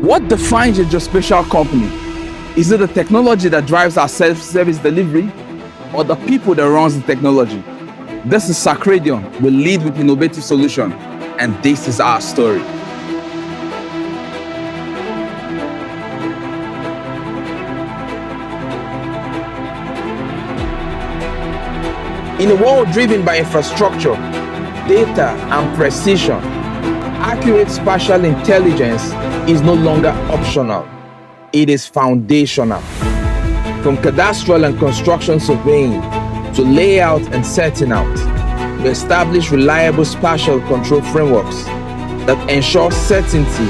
What defines a geospatial company? Is it the technology that drives our self-service delivery, or the people that runs the technology? This is Sacredion. We lead with innovative solution, and this is our story. In a world driven by infrastructure, data, and precision, accurate spatial intelligence is no longer optional. It is foundational. From cadastral and construction surveying to layout and setting out, we establish reliable spatial control frameworks that ensure certainty,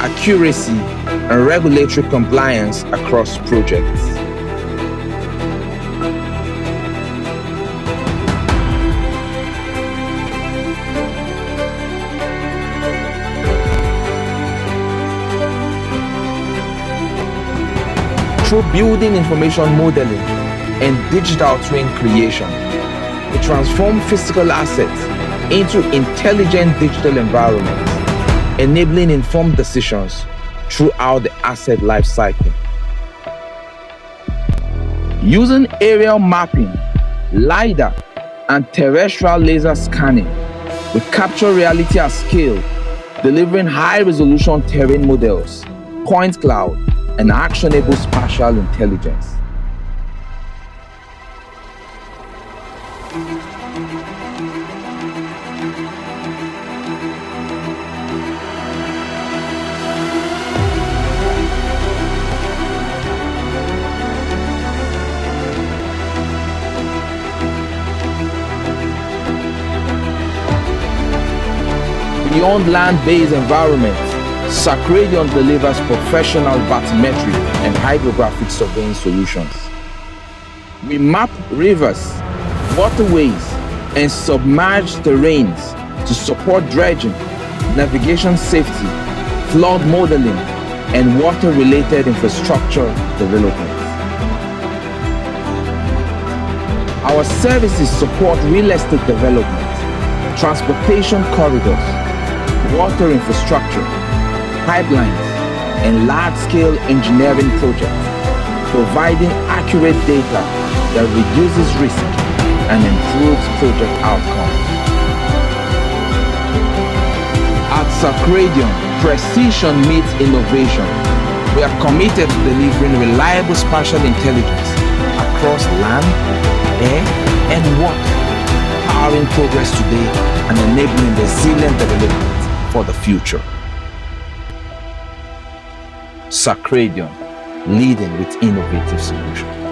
accuracy, and regulatory compliance across projects. Through building information modeling and digital twin creation, we transform physical assets into intelligent digital environments, enabling informed decisions throughout the asset lifecycle. Using aerial mapping, LiDAR, and terrestrial laser scanning, we capture reality at scale, delivering high-resolution terrain models, point cloud, and actionable spatial intelligence. Beyond land-based environments, Sacredion delivers professional bathymetry and hydrographic surveying solutions. We map rivers, waterways, and submerged terrains to support dredging, navigation safety, flood modeling, and water-related infrastructure development. Our services support real estate development, transportation corridors, water infrastructure, pipelines, and large-scale engineering projects, providing accurate data that reduces risk and improves project outcomes. At Sacredion, precision meets innovation. We are committed to delivering reliable spatial intelligence across land, air, and water, powering progress today and enabling resilient development for the future. Sacredion, leading with innovative solutions.